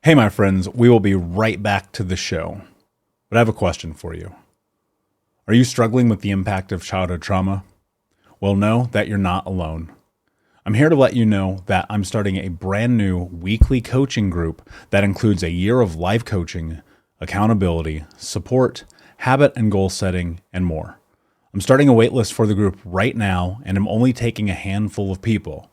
Hey, my friends, we will be right back to the show. But I have a question for you. Are you struggling with the impact of childhood trauma? Well, know that you're not alone. I'm here to let you know that I'm starting a brand new weekly coaching group that includes a year of life coaching, accountability, support, habit and goal setting, and more. I'm starting a waitlist for the group right now, and I'm only taking a handful of people.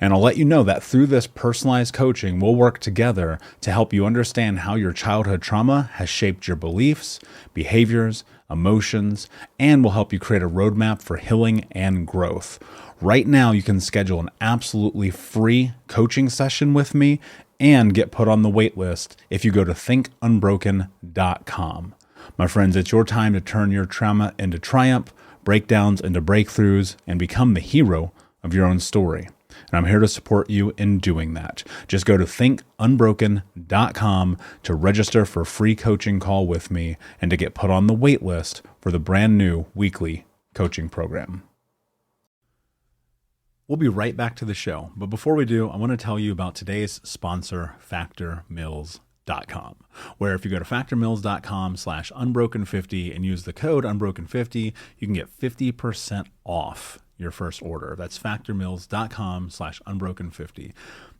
And I'll let you know that through this personalized coaching, we'll work together to help you understand how your childhood trauma has shaped your beliefs, behaviors, emotions, and will help you create a roadmap for healing and growth. Right now, you can schedule an absolutely free coaching session with me and get put on the wait list if you go to thinkunbroken.com. My friends, it's your time to turn your trauma into triumph, breakdowns into breakthroughs, and become the hero of your own story. And I'm here to support you in doing that. Just go to thinkunbroken.com to register for a free coaching call with me and to get put on the wait list for the brand new weekly coaching program. We'll be right back to the show. But before we do, I want to tell you about today's sponsor, factormeals.com, where if you go to factormeals.com/unbroken50 and use the code unbroken50, you can get 50% off your first order. That's factormeals.com/unbroken50.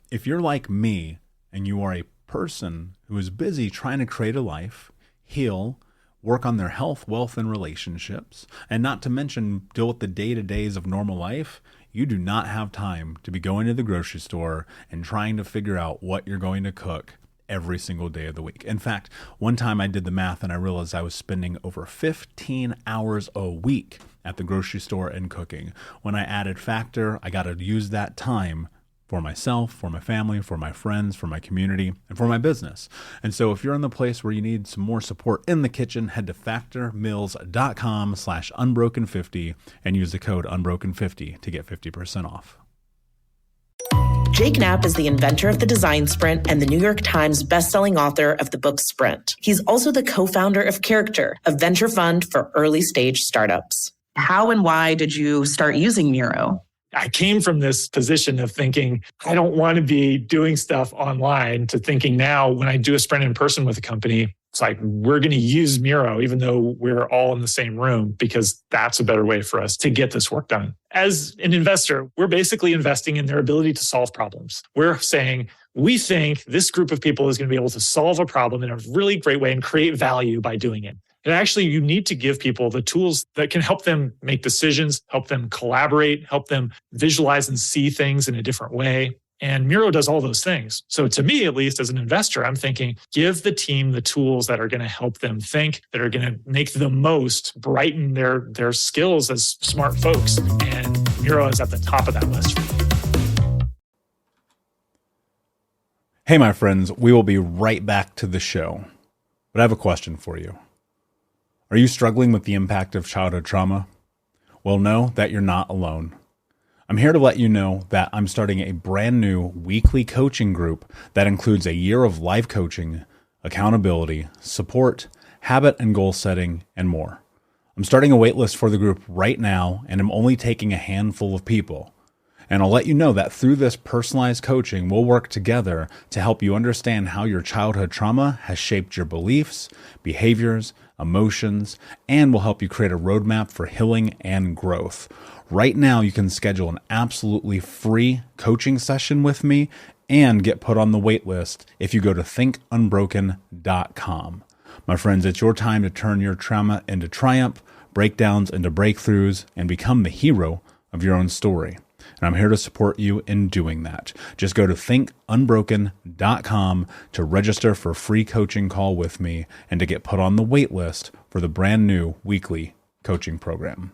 If you're like me and you are a person who is busy trying to create a life, heal, work on their health, wealth, and relationships, and not to mention deal with the day-to-days of normal life, you do not have time to be going to the grocery store and trying to figure out what you're going to cook every single day of the week. In fact, one time I did the math and I realized I was spending over 15 hours a week at the grocery store and cooking. When I added Factor, I got to use that time for myself, for my family, for my friends, for my community, and for my business. And so if you're in the place where you need some more support in the kitchen, head to factormeals.com/unbroken50 and use the code unbroken50 to get 50% off. Jake Knapp is the inventor of the Design Sprint and the New York Times bestselling author of the book Sprint. He's also the co-founder of Character, a venture fund for early-stage startups. How and why did you start using Miro? I came from this position of thinking, I don't want to be doing stuff online, to thinking now when I do a sprint in person with a company, it's like, we're going to use Miro, even though we're all in the same room, because that's a better way for us to get this work done. As an investor, we're basically investing in their ability to solve problems. We're saying, we think this group of people is going to be able to solve a problem in a really great way and create value by doing it. And actually, you need to give people the tools that can help them make decisions, help them collaborate, help them visualize and see things in a different way. And Miro does all those things. So to me, at least as an investor, I'm thinking, give the team the tools that are going to help them think, that are going to make the most, brighten their skills as smart folks. And Miro is at the top of that list for me. Hey, my friends, we will be right back to the show. But I have a question for you. Are you struggling with the impact of childhood trauma? Well, know that you're not alone. I'm here to let you know that I'm starting a brand new weekly coaching group that includes a year of life coaching, accountability, support, habit and goal setting, and more. I'm starting a waitlist for the group right now, and I'm only taking a handful of people. And I'll let you know that through this personalized coaching, we'll work together to help you understand how your childhood trauma has shaped your beliefs, behaviors, emotions, and will help you create a roadmap for healing and growth. Right now, you can schedule an absolutely free coaching session with me and get put on the wait list if you go to thinkunbroken.com. My friends, it's your time to turn your trauma into triumph, breakdowns into breakthroughs, and become the hero of your own story. And I'm here to support you in doing that. Just go to thinkunbroken.com to register for a free coaching call with me and to get put on the wait list for the brand new weekly coaching program.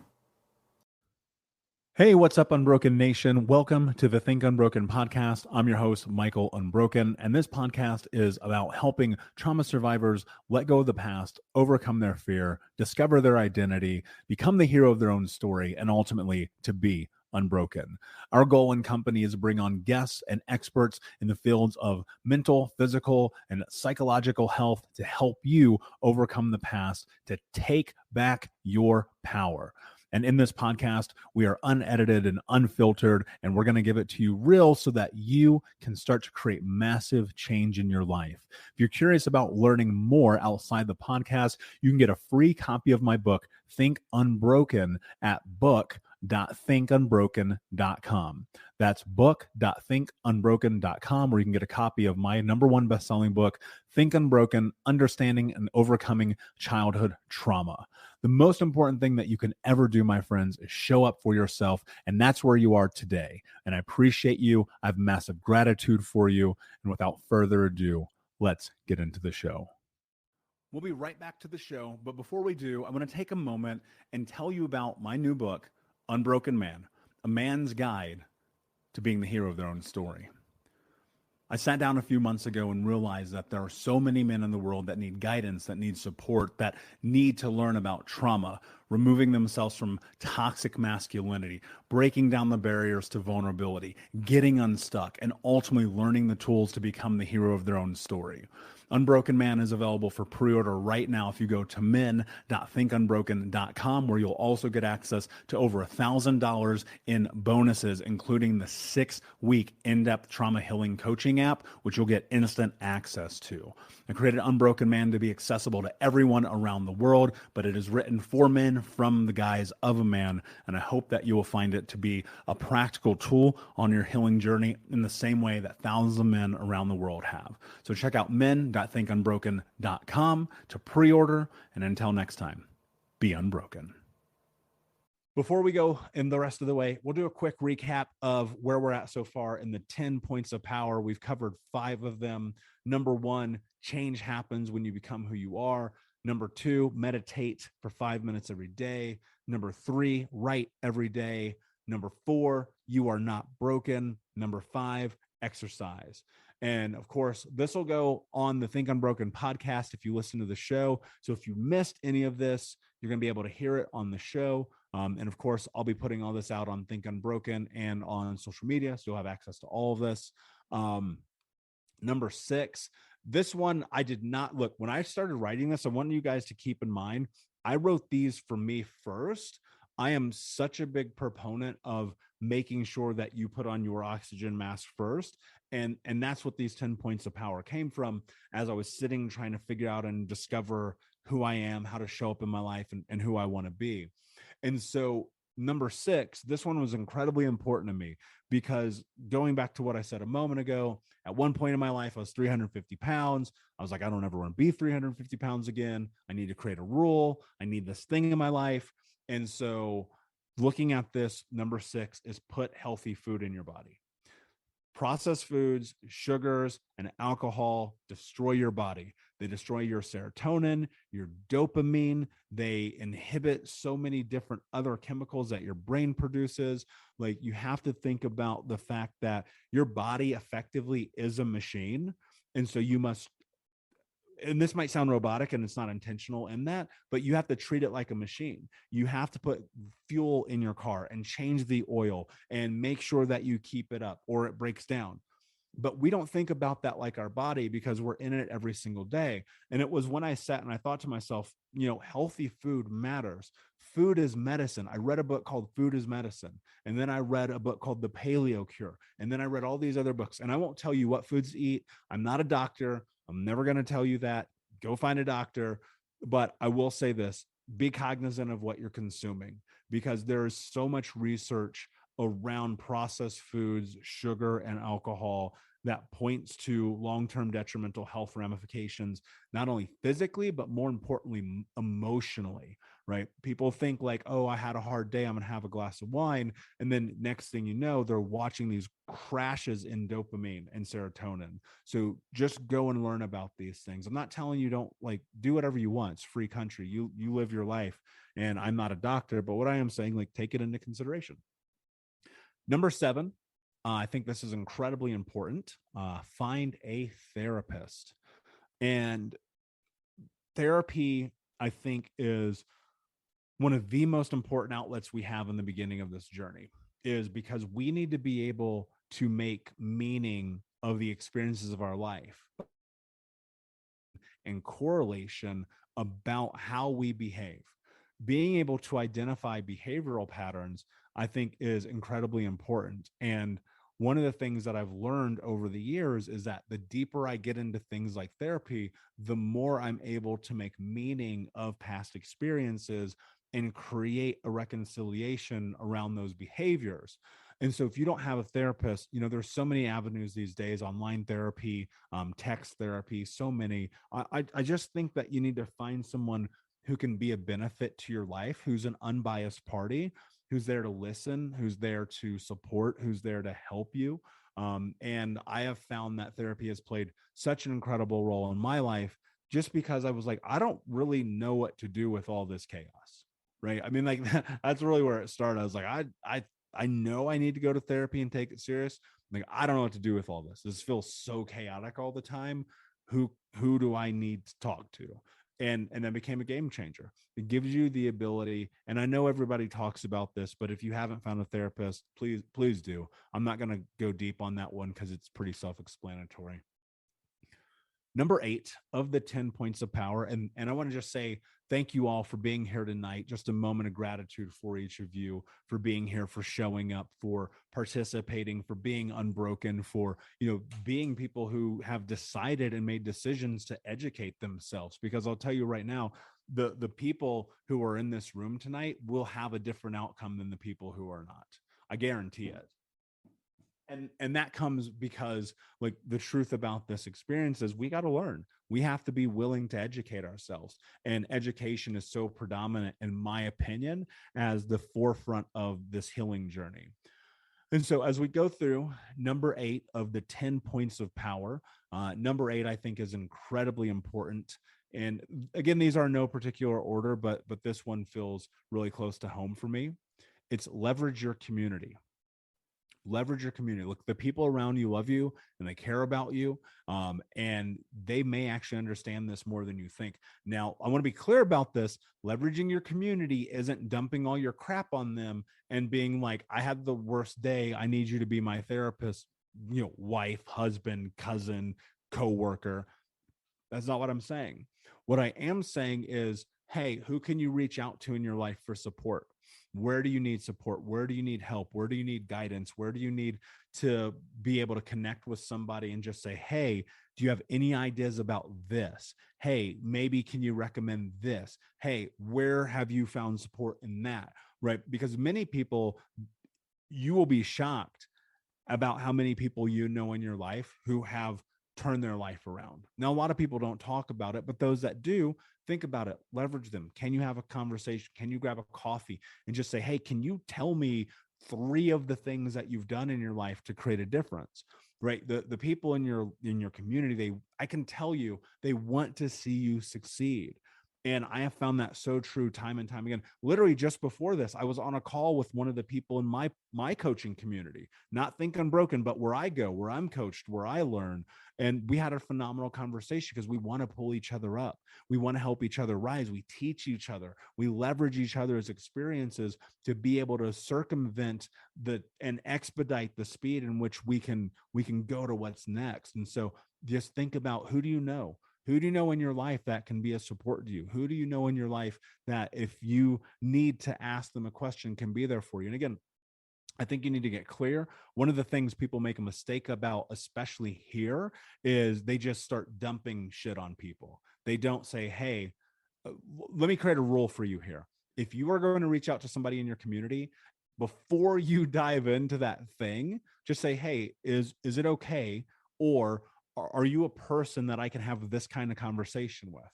Hey, what's up, Unbroken Nation? Welcome to the Think Unbroken podcast. I'm your host, Michael Unbroken, and this podcast is about helping trauma survivors let go of the past, overcome their fear, discover their identity, become the hero of their own story, and ultimately to be unbroken. Our goal in company is to bring on guests and experts in the fields of mental, physical, and psychological health to help you overcome the past, to take back your power. And in this podcast, we are unedited and unfiltered, and we're going to give it to you real so that you can start to create massive change in your life. If you're curious about learning more outside the podcast, you can get a free copy of my book, Think Unbroken, at book.thinkunbroken.com. That's book.thinkunbroken.com, where you can get a copy of my #1 best-selling book, Think Unbroken, Understanding and Overcoming Childhood Trauma. The most important thing that you can ever do, my friends, is show up for yourself, and that's where you are today. And I appreciate you. I have massive gratitude for you. And without further ado, let's get into the show. We'll be right back to the show, but before we do, I want to take a moment and tell you about my new book, Unbroken Man, A Man's Guide to Being the Hero of Their Own Story. I sat down a few months ago and realized that there are so many men in the world that need guidance, that need support, that need to learn about trauma, removing themselves from toxic masculinity, breaking down the barriers to vulnerability, getting unstuck, and ultimately learning the tools to become the hero of their own story. Unbroken Man is available for pre-order right now if you go to men.thinkunbroken.com, where you'll also get access to over $1,000 in bonuses, including the 6-week in-depth trauma healing coaching app, which you'll get instant access to. I created Unbroken Man to be accessible to everyone around the world, but it is written for men from the guise of a man, and I hope that you will find it to be a practical tool on your healing journey in the same way that thousands of men around the world have. So check out men.thinkunbroken.com to pre-order, and until next time, be unbroken. Before we go in the rest of the way, we'll do a quick recap of where we're at so far in the 10 points of power. We've covered 5 of them. Number 1, change happens when you become who you are. Number 2, meditate for 5 minutes every day. Number 3, write every day. Number 4, you are not broken. Number 5, exercise. And of course, this will go on the Think Unbroken podcast if you listen to the show. So if you missed any of this, you're going to be able to hear it on the show. And of course, I'll be putting all this out on Think Unbroken and on social media, so you'll have access to all of this. Number 6, this one I did not look. When I started writing this, I want you guys to keep in mind, I wrote these for me first. I am such a big proponent of making sure that you put on your oxygen mask first. And that's what these 10 points of power came from as I was sitting trying to figure out and discover who I am, how to show up in my life, and who I want to be. And so number 6, this one was incredibly important to me because going back to what I said a moment ago, at one point in my life, I was 350 pounds. I was like, I don't ever want to be 350 pounds again. I need to create a rule. I need this thing in my life. And so looking at this, number 6 is put healthy food in your body. Processed foods, sugars, and alcohol destroy your body. They destroy your serotonin, your dopamine. They inhibit so many different other chemicals that your brain produces. Like, you have to think about the fact that your body effectively is a machine. And so you must, and this might sound robotic and it's not intentional in that, but you have to treat it like a machine. You have to put fuel in your car and change the oil and make sure that you keep it up or it breaks down. But we don't think about that like our body because we're in it every single day. And it was when I sat and I thought to myself, healthy food matters. Food is medicine. I read a book called Food is Medicine. And then I read a book called The Paleo Cure. And then I read all these other books. And I won't tell you what foods to eat. I'm not a doctor. I'm never going to tell you that. Go find a doctor. But I will say this, be cognizant of what you're consuming because there is so much research around processed foods, sugar, and alcohol that points to long-term detrimental health ramifications, not only physically, but more importantly, emotionally, right? People think like, oh, I had a hard day, I'm going to have a glass of wine. And then next thing you know, they're watching these crashes in dopamine and serotonin. So just go and learn about these things. I'm not telling you don't do whatever you want. It's a free country. You live your life. And I'm not a doctor, but what I am saying, take it into consideration. Number 7, I think this is incredibly important. Find a therapist. And therapy, I think, is one of the most important outlets we have in the beginning of this journey, is because we need to be able to make meaning of the experiences of our life and correlation about how we behave. being able to identify behavioral patterns, I think, is incredibly important. And one of the things that I've learned over the years is that the deeper I get into things like therapy, the more I'm able to make meaning of past experiences and create a reconciliation around those behaviors. And so if you don't have a therapist, there's so many avenues these days, online therapy, text therapy, so many. I just think that you need to find someone who can be a benefit to your life, who's an unbiased party, who's there to listen, who's there to support, who's there to help you. And I have found that therapy has played such an incredible role in my life, just because I was like, I don't really know what to do with all this chaos. Right. I mean, like that's really where it started. I was like, I know I need to go to therapy and take it serious. Like, I don't know what to do with all this. This feels so chaotic all the time. Who do I need to talk to? And that became a game changer. It gives you the ability, and I know everybody talks about this, but if you haven't found a therapist, please do. I'm not going to go deep on that one because it's pretty self-explanatory. Number 8 of the 10 points of power. And I want to just say thank you all for being here tonight. Just a moment of gratitude for each of you, for being here, for showing up, for participating, for being unbroken, for, being people who have decided and made decisions to educate themselves. Because I'll tell you right now, the people who are in this room tonight will have a different outcome than the people who are not. I guarantee it. And that comes because, like, the truth about this experience is we got to learn. We have to be willing to educate ourselves. And education is so predominant, in my opinion, as the forefront of this healing journey. And so as we go through number 8 of the 10 points of power, number 8, I think, is incredibly important. And again, these are no particular order, but this one feels really close to home for me. It's leverage your community. Leverage your community. Look, the people around you love you and they care about you. And they may actually understand this more than you think. Now, I want to be clear about this. Leveraging your community isn't dumping all your crap on them and being like, I had the worst day, I need you to be my therapist, wife, husband, cousin, coworker. That's not what I'm saying. What I am saying is, hey, who can you reach out to in your life for support? Where do you need support? Where do you need help? Where do you need guidance? Where do you need to be able to connect with somebody and just say, hey, do you have any ideas about this? Hey, maybe can you recommend this? Hey, where have you found support in that? Right? Because many people, you will be shocked about how many people you know in your life who have turned their life around. Now, a lot of people don't talk about it, but those that do, think about it, leverage them. Can you have a conversation? Can you grab a coffee and just say, hey, can you tell me 3 of the things that you've done in your life to create a difference? Right? The people in your community, I can tell you, they want to see you succeed. And I have found that so true time and time again. Literally just before this, I was on a call with one of the people in my coaching community, not Think Unbroken, but where I go, where I'm coached, where I learn. And we had a phenomenal conversation because we want to pull each other up. We want to help each other rise. We teach each other. We leverage each other's experiences to be able to circumvent and expedite the speed in which we can go to what's next. And so just think about, who do you know? Who do you know in your life that can be a support to you? Who do you know in your life that if you need to ask them a question can be there for you? And again, I think you need to get clear. One of the things people make a mistake about, especially here, is they just start dumping shit on people. They don't say, hey, let me create a rule for you here. If you are going to reach out to somebody in your community, before you dive into that thing, just say, hey, is it okay? Or are you a person that I can have this kind of conversation with?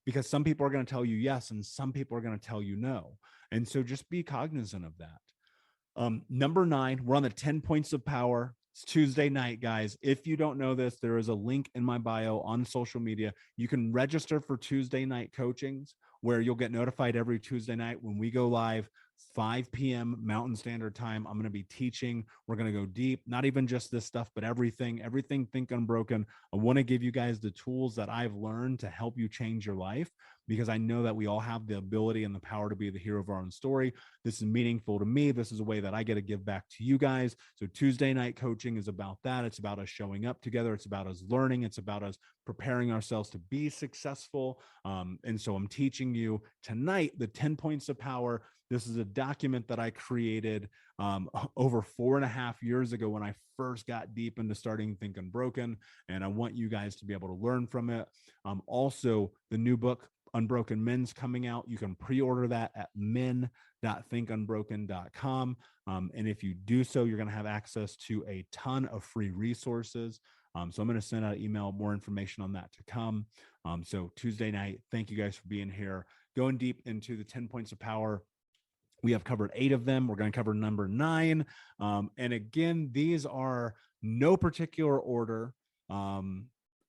Because some people are going to tell you yes, and some people are going to tell you no. And so just be cognizant of that. Number 9, we're on the 10 points of power. It's Tuesday night, guys. If you don't know this, there is a link in my bio on social media. You can register for Tuesday night coachings, where you'll get notified every Tuesday night when we go live, 5 p.m. Mountain Standard Time. I'm going to be teaching. We're going to go deep, not even just this stuff, but everything Think Unbroken. I want to give you guys the tools that I've learned to help you change your life. because I know that we all have the ability and the power to be the hero of our own story. This is meaningful to me. This is a way that I get to give back to you guys. So Tuesday night coaching is about that. It's about us showing up together. It's about us learning. It's about us preparing ourselves to be successful. And so I'm teaching you tonight the 10 points of power. This is a document that I created over 4.5 years ago when I first got deep into starting Think Unbroken. And I want you guys to be able to learn from it. Also, the new book, Unbroken Men's, coming out. You can pre-order that at men.thinkunbroken.com. And if you do so, you're going to have access to a ton of free resources. So I'm going to send out an email, more information on that to come. So Tuesday night, thank you guys for being here. Going deep into the 10 points of power. We have covered 8 of them. We're going to cover number 9. And again, these are no particular order.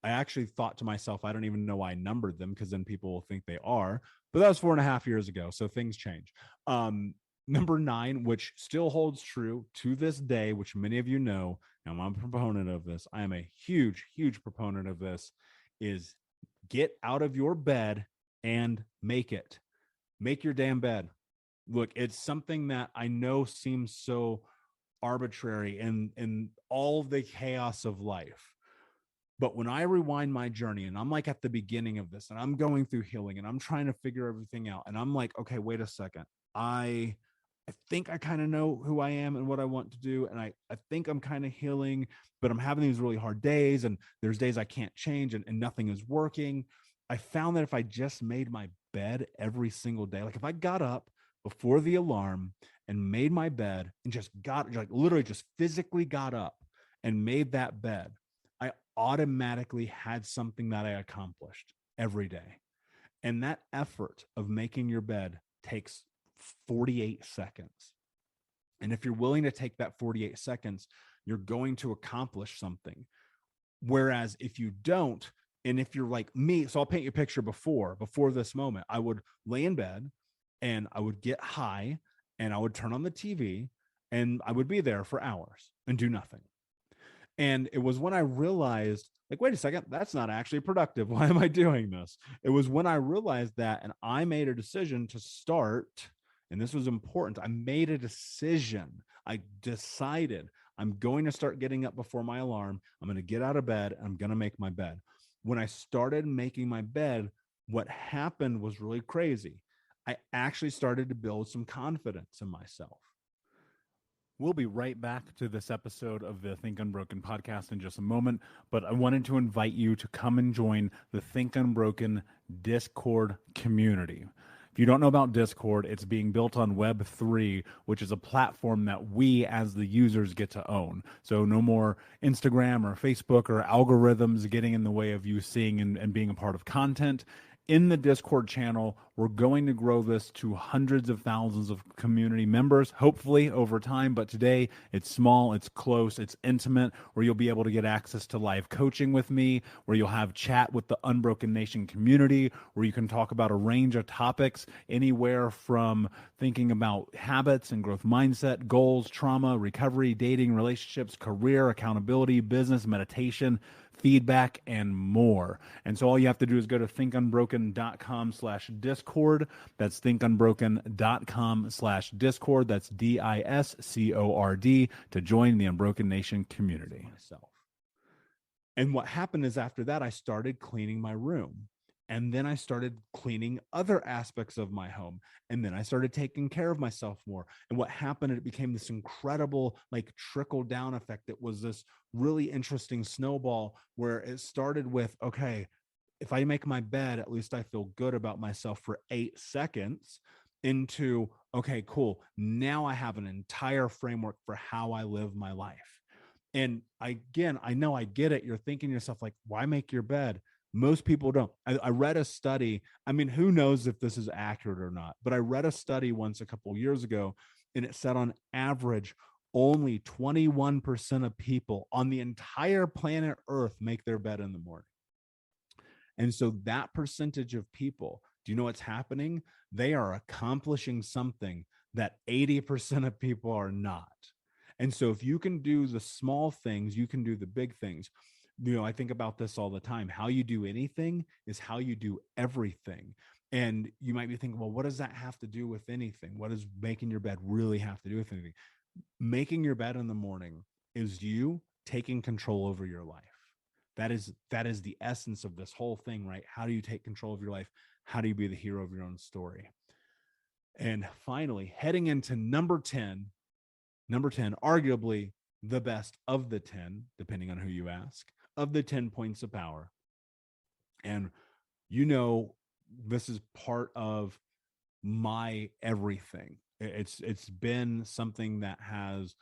I actually thought to myself, I don't even know why I numbered them, because then people will think they are. But that was 4.5 years ago, so things change. Number 9, which still holds true to this day, which many of you know, and I'm a proponent of this. I am a huge, huge proponent of this, is get out of your bed and make it. Make your damn bed. Look, it's something that I know seems so arbitrary in all the chaos of life. But when I rewind my journey and I'm like at the beginning of this and I'm going through healing and I'm trying to figure everything out, and I'm like, okay, wait a second. I think I kind of know who I am and what I want to do. And I think I'm kind of healing, but I'm having these really hard days, and there's days I can't change, and nothing is working. I found that if I just made my bed every single day, like if I got up before the alarm and made my bed and just literally just physically got up and made that bed, I automatically had something that I accomplished every day. And that effort of making your bed takes 48 seconds. And if you're willing to take that 48 seconds, you're going to accomplish something. Whereas if you don't, and if you're like me, so I'll paint you a picture before this moment, I would lay in bed and I would get high and I would turn on the TV and I would be there for hours and do nothing. And it was when I realized, like, wait a second, that's not actually productive. Why am I doing this? It was when I realized that, and I made a decision to start, and this was important. I made a decision. I decided I'm going to start getting up before my alarm. I'm going to get out of bed and I'm going to make my bed. When I started making my bed, what happened was really crazy. I actually started to build some confidence in myself. We'll be right back to this episode of the Think Unbroken podcast in just a moment, but I wanted to invite you to come and join the Think Unbroken Discord community. If you don't know about Discord, it's being built on Web3, which is a platform that we as the users get to own. So no more Instagram or Facebook or algorithms getting in the way of you seeing and being a part of content. In the Discord channel, we're going to grow this to hundreds of thousands of community members, hopefully over time. But today it's small, it's close, it's intimate, where you'll be able to get access to live coaching with me, where you'll have chat with the Unbroken Nation community, where you can talk about a range of topics, anywhere from thinking about habits and growth mindset, goals, trauma, recovery, dating, relationships, career, accountability, business, meditation, feedback, and more. And so all you have to do is go to thinkunbroken.com/discord. That's thinkunbroken.com/discord. That's DISCORD to join the Unbroken Nation community. And what happened is after that, I started cleaning my room. And then I started cleaning other aspects of my home. And then I started taking care of myself more. And what happened, it became this incredible like trickle down effect. It was this really interesting snowball where it started with, okay, if I make my bed, at least I feel good about myself for 8 seconds, into, okay, cool. Now I have an entire framework for how I live my life. And again, I know I get it. You're thinking to yourself, like, why make your bed? Most people don't. I read a study. I mean, who knows if this is accurate or not, but I read a study once a couple of years ago, and it said on average, only 21% of people on the entire planet Earth make their bed in the morning. And so that percentage of people, do you know what's happening? They are accomplishing something that 80% of people are not. And so if you can do the small things, you can do the big things. You know, I think about this all the time. How you do anything is how you do everything. And you might be thinking, well, what does that have to do with anything? What does making your bed really have to do with anything? Making your bed in the morning is you taking control over your life. That is the essence of this whole thing, right? How do you take control of your life? How do you be the hero of your own story? And finally, heading into number 10, arguably the best of the 10, depending on who you ask, of the 10 points of power. And this is part of my everything. It's been something that has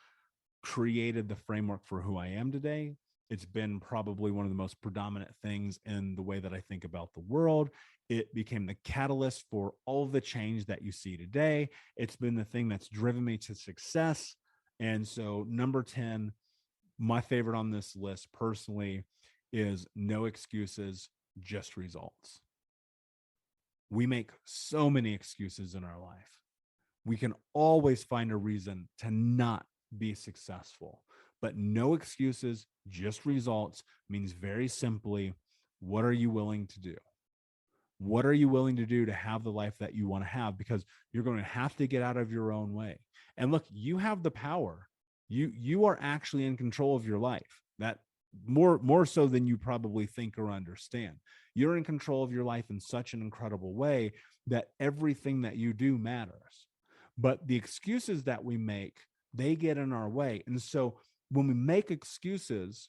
created the framework for who I am today. It's been probably one of the most predominant things in the way that I think about the world. It became the catalyst for all of the change that you see today. It's been the thing that's driven me to success. And so number 10, my favorite on this list personally, is no excuses, just results. We make so many excuses in our life. We can always find a reason to not be successful, but no excuses, just results means very simply, what are you willing to do? What are you willing to do to have the life that you want to have? Because you're going to have to get out of your own way. And look, you have the power. You are actually in control of your life. That more so than you probably think or understand. You're in control of your life in such an incredible way that everything that you do matters. But the excuses that we make, they get in our way. And so when we make excuses,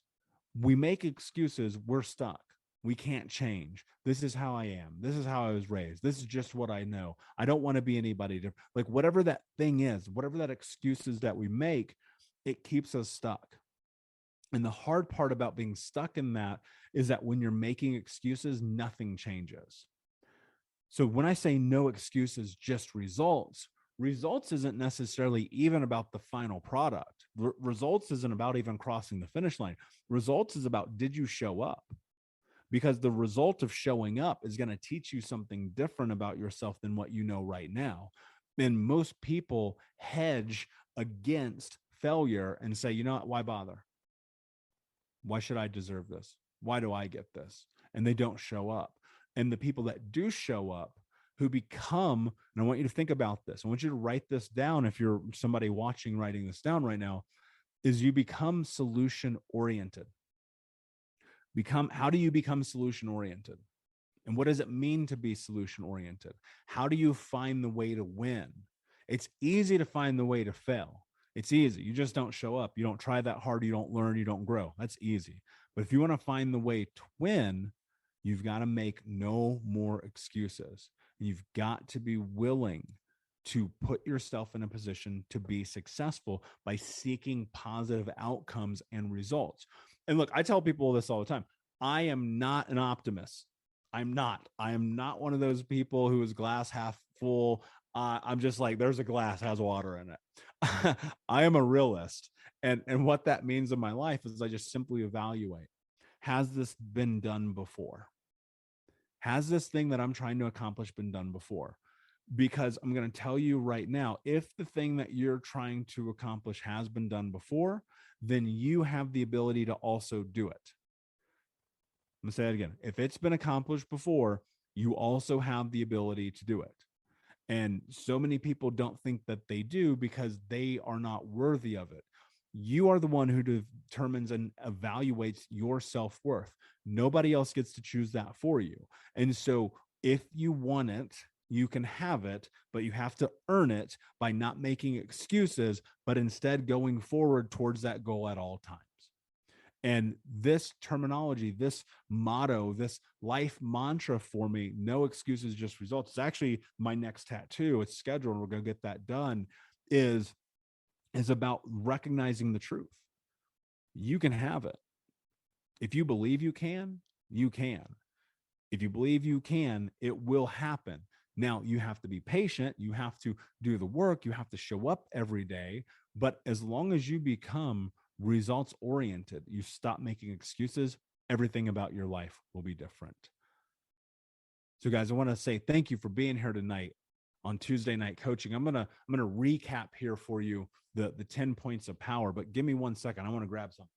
we're stuck. We can't change. This is how I am. This is how I was raised. This is just what I know. I don't want to be anybody different. Like whatever that thing is, whatever that excuses that we make, it keeps us stuck. And the hard part about being stuck in that is that when you're making excuses, nothing changes. So when I say no excuses, just results, results isn't necessarily even about the final product. Results isn't about even crossing the finish line. Results is about, did you show up? Because the result of showing up is going to teach you something different about yourself than what you know right now. And most people hedge against failure and say, you know what, why bother? Why should I deserve this? Why do I get this? And they don't show up. And the people that do show up, who become, and I want you to think about this, I want you to write this down if you're somebody watching writing this down right now, is you become solution oriented. How do you become solution oriented? And what does it mean to be solution oriented? How do you find the way to win? It's easy to find the way to fail. It's easy. You just don't show up. You don't try that hard. You don't learn. You don't grow. That's easy. But if you want to find the way to win, you've got to make no more excuses. And you've got to be willing to put yourself in a position to be successful by seeking positive outcomes and results. And look, I tell people this all the time. I am not an optimist. I am not one of those people who is glass half full. I'm just like, there's a glass, has water in it. I am a realist. And what that means in my life is I just simply evaluate, has this been done before? Has this thing that I'm trying to accomplish been done before? Because I'm going to tell you right now, if the thing that you're trying to accomplish has been done before, then you have the ability to also do it. I'm going to say that again. If it's been accomplished before, you also have the ability to do it. And so many people don't think that they do because they are not worthy of it. You are the one who determines and evaluates your self-worth. Nobody else gets to choose that for you. And so if you want it, you can have it, but you have to earn it by not making excuses, but instead going forward towards that goal at all times. And this terminology, this motto, this life mantra for me, no excuses, just results. It's actually my next tattoo. It's scheduled. We're going to get that done. Is about recognizing the truth. You can have it. If you believe you can, you can. If you believe you can, it will happen. Now, you have to be patient. You have to do the work. You have to show up every day. But as long as you become results oriented, you stop making excuses, everything about your life will be different. So guys, I want to say thank you for being here tonight on Tuesday Night Coaching. I'm gonna recap here for you the 10 points of power, but give me 1 second. I want to grab something.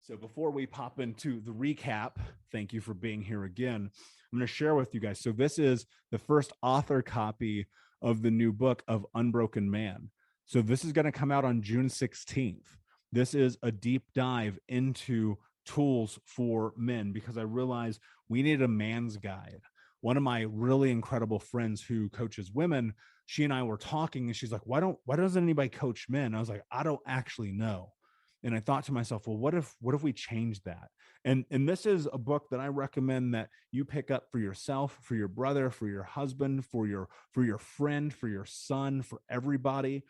So before we pop into the recap, thank you for being here again. I'm going to share with you guys. So this is the first author copy of the new book of Unbroken Man. So this is going to come out on June 16th. This is a deep dive into tools for men because I realized we need a man's guide. One of my really incredible friends who coaches women, she and I were talking and she's like, why doesn't anybody coach men? I was like, I don't actually know. And I thought to myself, well, what if we change that? And this is a book that I recommend that you pick up for yourself, for your brother, for your husband, for your friend, for your son, for everybody.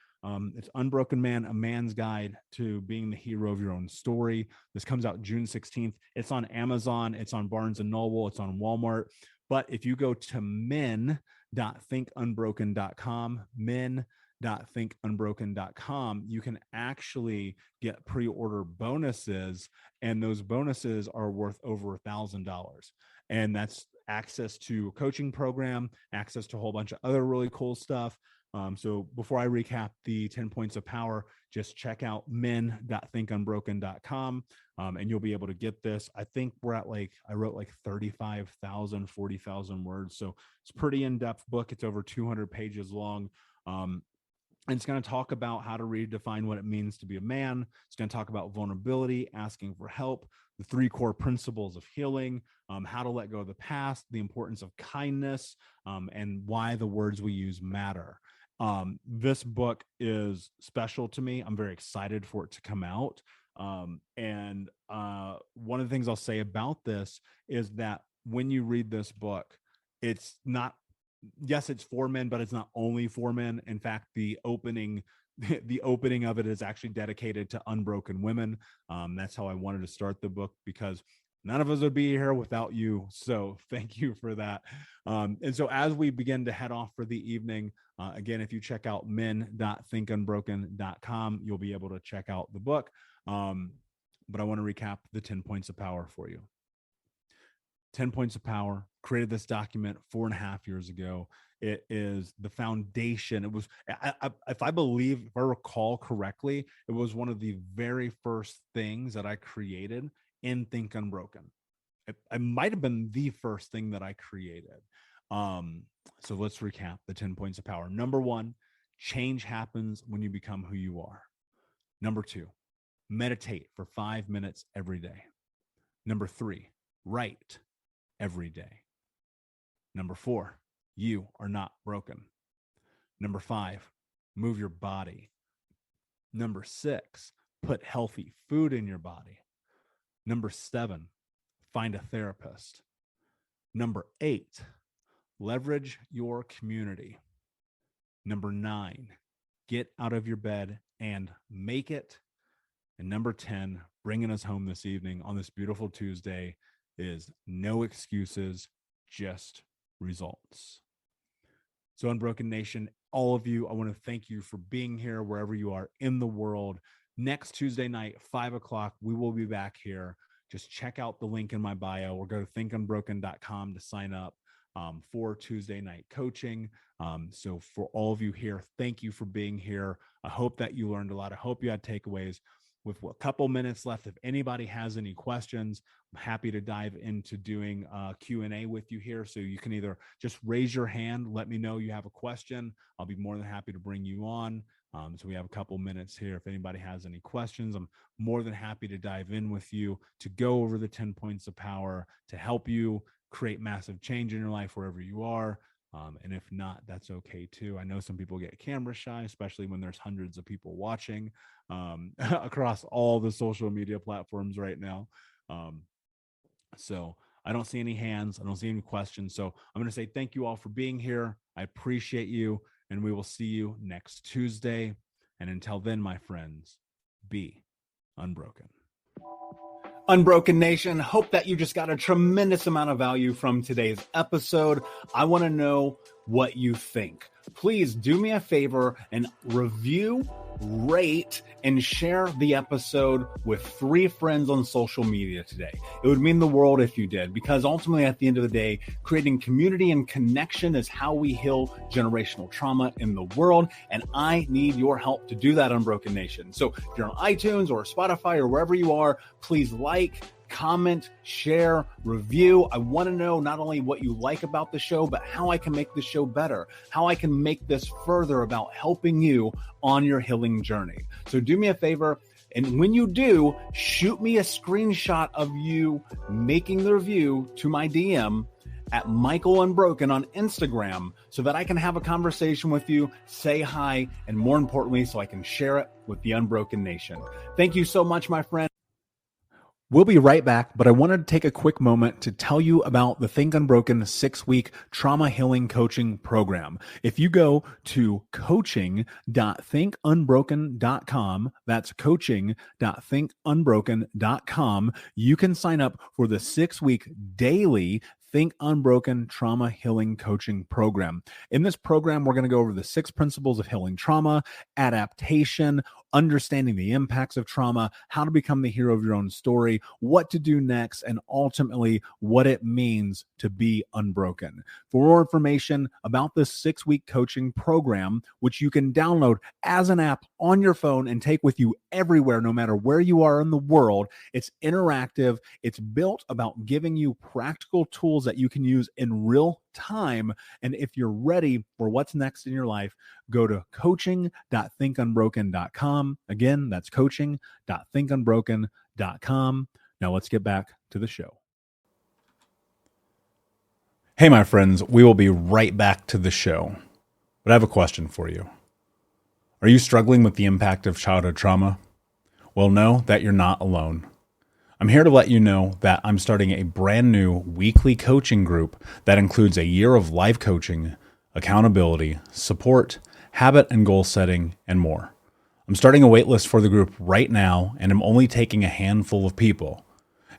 It's Unbroken Man, a man's guide to being the hero of your own story. This comes out June 16th. It's on Amazon. It's on Barnes & Noble. It's on Walmart. But if you go to men.thinkunbroken.com, men.thinkunbroken.com, you can actually get pre-order bonuses, and those bonuses are worth over $1,000. And that's access to a coaching program, access to a whole bunch of other really cool stuff. So before I recap the 10 points of power, just check out men.thinkunbroken.com, and you'll be able to get this. I think we're at I wrote 35,000, 40,000 words. So it's a pretty in-depth book. It's over 200 pages long. And it's going to talk about how to redefine what it means to be a man. It's going to talk about vulnerability, asking for help, the 3 core principles of healing, how to let go of the past, the importance of kindness, and why the words we use matter. This book is special to me. I'm very excited for it to come out. And one of the things I'll say about this is that when you read this book, it's not, yes, it's for men, but it's not only for men. In fact, the opening of it is actually dedicated to unbroken women. That's how I wanted to start the book, because none of us would be here without you. So thank you for that. And so as we begin to head off for the evening, again, if you check out men.thinkunbroken.com, you'll be able to check out the book. But I want to recap the 10 points of power for you. 10 points of power, created this document 4.5 years ago. It is the foundation. It was, if I recall correctly, it was one of the very first things that I created in Think Unbroken. It might have been the first thing that I created. So let's recap the 10 points of power. Number 1, change happens when you become who you are. Number 2, meditate for 5 minutes every day. Number 3, write every day. Number 4, you are not broken. Number 5, move your body. Number 6, put healthy food in your body. Number 7, find a therapist. Number 8, leverage your community. Number 9, get out of your bed and make it. And number 10, bringing us home this evening on this beautiful Tuesday, is no excuses, just results. So Unbroken Nation, all of you, I want to thank you for being here wherever you are in the world. Next Tuesday night, 5:00, we will be back here. Just check out the link in my bio or go to thinkunbroken.com to sign up for Tuesday night coaching. So for all of you here, thank you for being here. I hope that you learned a lot. I hope you had takeaways. With a couple minutes left, if anybody has any questions, I'm happy to dive into doing Q&A with you here. So you can either just raise your hand, let me know you have a question. I'll be more than happy to bring you on. So we have a couple minutes here. If anybody has any questions, I'm more than happy to dive in with you to go over the 10 points of power to help you create massive change in your life wherever you are. And if not, that's okay too. I know some people get camera shy, especially when there's hundreds of people watching across all the social media platforms right now. So I don't see any hands. I don't see any questions. So I'm going to say thank you all for being here. I appreciate you, and we will see you next Tuesday. And until then, my friends, be unbroken. Unbroken Nation, hope that you just got a tremendous amount of value from today's episode. I want to know, what you think. Please do me a favor and review, rate, and share the episode with 3 friends on social media today. It would mean the world if you did, because ultimately at the end of the day, creating community and connection is how we heal generational trauma in the world. And I need your help to do that, Unbroken Nation. So if you're on iTunes or Spotify or wherever you are, please like, comment, share, review. I want to know not only what you like about the show, but how I can make the show better, how I can make this further about helping you on your healing journey. So do me a favor. And when you do, shoot me a screenshot of you making the review to my DM at Michael Unbroken on Instagram so that I can have a conversation with you, say hi, and more importantly, so I can share it with the Unbroken Nation. Thank you so much, my friend. We'll be right back, but I wanted to take a quick moment to tell you about the Think Unbroken 6-week trauma healing coaching program. If you go to coaching.thinkunbroken.com, that's coaching.thinkunbroken.com, you can sign up for the 6-week daily Think Unbroken Trauma Healing Coaching Program. In this program, we're going to go over the 6 principles of healing trauma, adaptation, understanding the impacts of trauma, how to become the hero of your own story, what to do next, and ultimately what it means to be unbroken. For more information about this 6-week coaching program, which you can download as an app on your phone and take with you everywhere, no matter where you are in the world, it's interactive. It's built about giving you practical tools that you can use in real time. And if you're ready for what's next in your life, go to coaching.thinkunbroken.com. Again, that's coaching.thinkunbroken.com. Now let's get back to the show. Hey, my friends, we will be right back to the show. But I have a question for you. Are you struggling with the impact of childhood trauma? Well, know that you're not alone. I'm here to let you know that I'm starting a brand new weekly coaching group that includes a year of live coaching, accountability, support, habit and goal setting, and more. I'm starting a waitlist for the group right now, and I'm only taking a handful of people.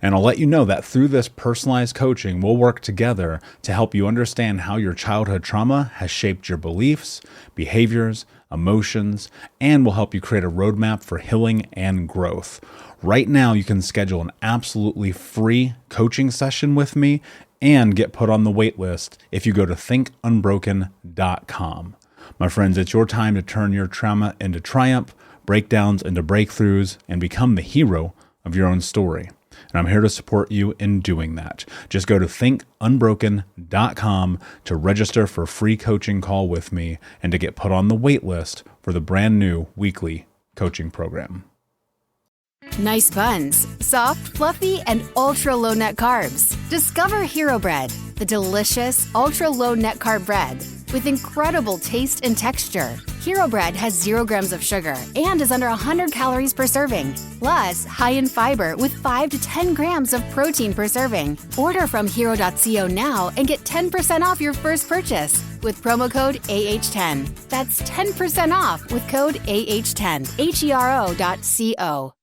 And I'll let you know that through this personalized coaching, we'll work together to help you understand how your childhood trauma has shaped your beliefs, behaviors, emotions, and will help you create a roadmap for healing and growth. Right now, you can schedule an absolutely free coaching session with me and get put on the wait list if you go to thinkunbroken.com. My friends, it's your time to turn your trauma into triumph, breakdowns into breakthroughs, and become the hero of your own story. And I'm here to support you in doing that. Just go to thinkunbroken.com to register for a free coaching call with me and to get put on the wait list for the brand new weekly coaching program. Nice buns, soft, fluffy, and ultra-low net carbs. Discover Hero Bread, the delicious ultra-low net carb bread with incredible taste and texture. Hero Bread has 0 grams of sugar and is under 100 calories per serving, plus high in fiber with 5 to 10 grams of protein per serving. Order from hero.co now and get 10% off your first purchase with promo code AH10. That's 10% off with code AH10, HERO.co.